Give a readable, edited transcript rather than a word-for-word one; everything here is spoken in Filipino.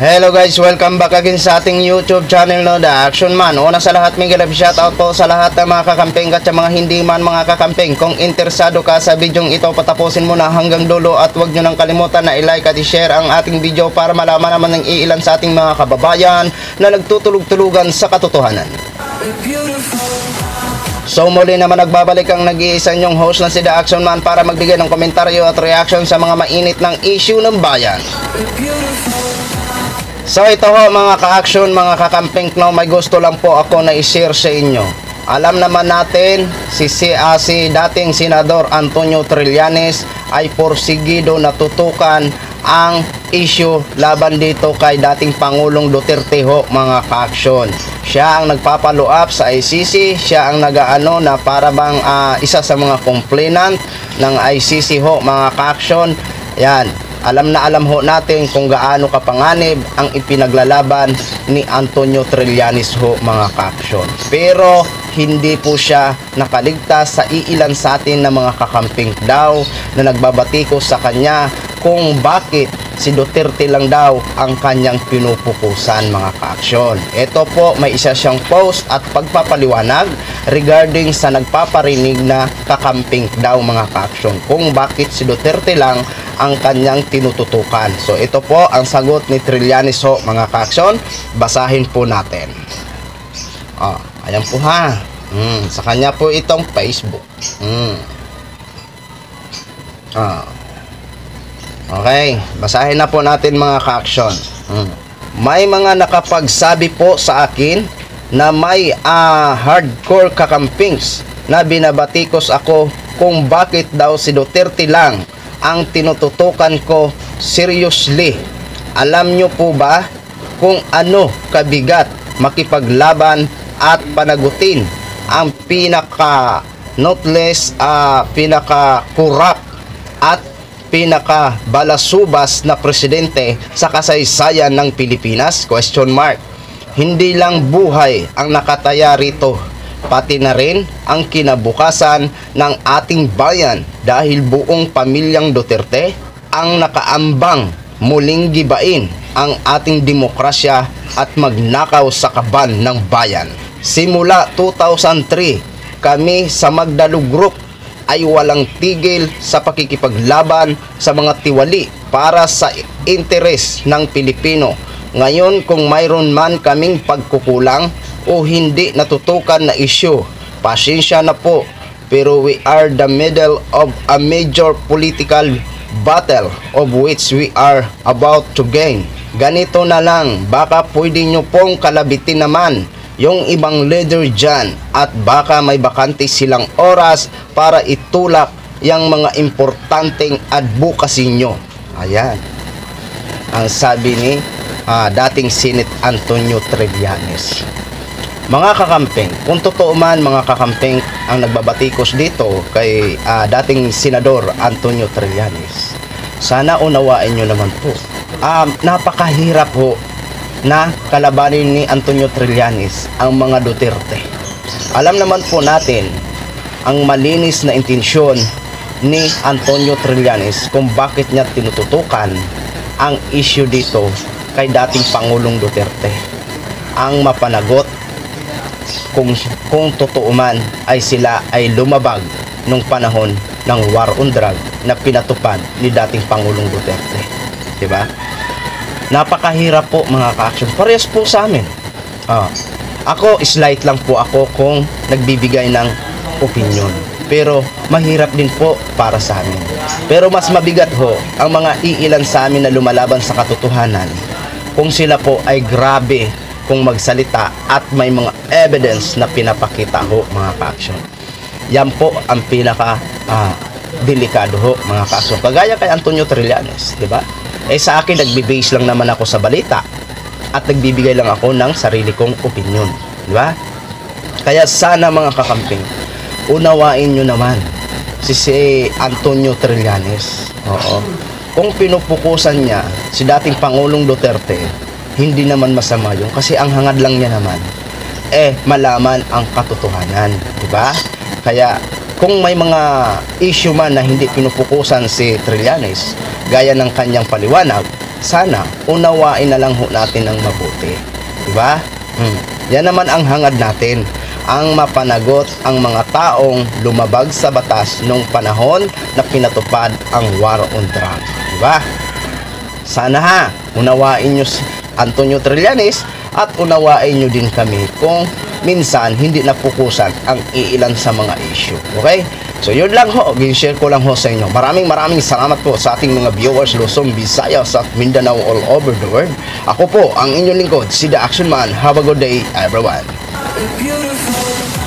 Hello guys, welcome back again sa ating YouTube channel, no, The Action Man. Una sa lahat, may galap shoutout po sa lahat ng mga kakamping at sa mga hindi man mga kakamping. Kung interesado ka sa bidyong ito, patapusin mo na hanggang dulo at huwag nyo nang kalimutan na i-like at i-share ang ating video para malaman naman ng iilan sa ating mga kababayan na nagtutulog-tulugan sa katotohanan. So muli naman nagbabalik ang nag-iisa nyong host na si The Action Man para magbigay ng komentaryo at reaction sa mga mainit ng issue ng bayan. So ito ho mga ka-action, mga kakamping, no, may gusto lang po ako na i-share sa inyo. Alam naman natin si dating Senador Antonio Trillanes ay porsigido na tutukan ang issue laban dito kay dating Pangulong Duterte ho mga ka-action. Siya ang nagpapalo up sa ICC, siya ang nagaano na para bang isa sa mga complainant ng ICC ho mga ka-action. Yan. Alam na alam ho natin kung gaano kapanganib ang ipinaglalaban ni Antonio Trillanes ho mga ka-action. Pero hindi po siya nakaligtas sa iilan sa atin na mga kakamping daw na nagbabatiko sa kanya kung bakit si Duterte lang daw ang kanyang pinupukusan mga ka-action. Ito po, may isa siyang post at pagpapaliwanag regarding sa nagpaparinig na kakamping daw mga ka-action kung bakit si Duterte lang ang kanyang tinututukan. So ito po ang sagot ni Trillanes ho mga ka-action. Basahin po natin. Ayan po ha. Sa kanya po itong Facebook. Okay, basahin na po natin mga ka-action. May mga nakapagsabi po sa akin na may hardcore kakampings na binabatikos ako kung bakit daw si Duterte lang ang tinututukan ko. Seriously, alam nyo po ba kung ano kabigat makipaglaban at panagutin ang pinaka-notless, pinaka-corrupt at pinaka-balasubas na presidente sa kasaysayan ng Pilipinas? Question mark. Hindi lang buhay ang nakataya rito, pati na rin ang kinabukasan ng ating bayan dahil buong pamilyang Duterte ang nakaambang muling gibain ang ating demokrasya at magnakaw sa kaban ng bayan. Simula 2003, kami sa Magdalo Group ay walang tigil sa pakikipaglaban sa mga tiwali para sa interes ng Pilipino. Ngayon kung mayroon man kaming pagkukulang o hindi natutukan na issue, pasensya na po, pero we are the middle of a major political battle of which we are about to gain. Ganito na lang, baka pwede nyo pong kalabitin naman yung ibang leader dyan at baka may bakante silang oras para itulak yung mga importanteng advocacy nyo. Ayan ang sabi ni dating Senate Antonio Trillanes. Mga kakamping, kung totoo man mga kakamping ang nagbabatikos dito kay dating Senador Antonio Trillanes, sana unawain nyo naman po. Napakahirap ho na kalabanin ni Antonio Trillanes ang mga Duterte. Alam naman po natin ang malinis na intensyon ni Antonio Trillanes kung bakit niya tinututukan ang issue dito kay dating Pangulong Duterte. Ang mapanagot kung totoo man ay sila ay lumabag nung panahon ng war on drug na pinatupad ni dating Pangulong Duterte. Diba? Napakahirap po mga ka-action. Parehas po sa amin. Ako, slight lang po ako kung nagbibigay ng opinion. Pero mahirap din po para sa amin. Pero mas mabigat ho ang mga iilan sa amin na lumalaban sa katotohanan kung sila po ay grabe kung magsalita at may mga evidence na pinapakita ho mga ka-action. Yan po ang pinaka delikado ho mga ka-action. Kagaya kay Antonio Trillanes, di ba? Sa akin, nagbe-base lang naman ako sa balita at nagbibigay lang ako ng sarili kong opinion. Di ba? Kaya sana mga kakamping, unawain nyo naman si Antonio Trillanes. Kung pinupukusan niya si dating Pangulong Duterte, hindi naman masama yun. Kasi ang hangad lang niya naman, malaman ang katotohanan. Di ba? Kaya kung may mga issue man na hindi pinupukusan si Trillanes, gaya ng kanyang paliwanag, sana unawain na lang ho natin ng mabuti. Diba? Yan naman ang hangad natin, ang mapanagot ang mga taong lumabag sa batas nung panahon na pinatupad ang war on drugs. Diba? Sana ha, unawain nyo si Antonio Trillanes at unawain nyo din kami kung minsan hindi napukusan ang iilan sa mga issue. Okay? So yun lang ho, gin-share ko lang ho sa inyo. Maraming salamat po sa ating mga viewers Luzon, Visayas at Mindanao all over the world. Ako po ang inyong lingkod, si The Action Man. Have a good day everyone. Beautiful.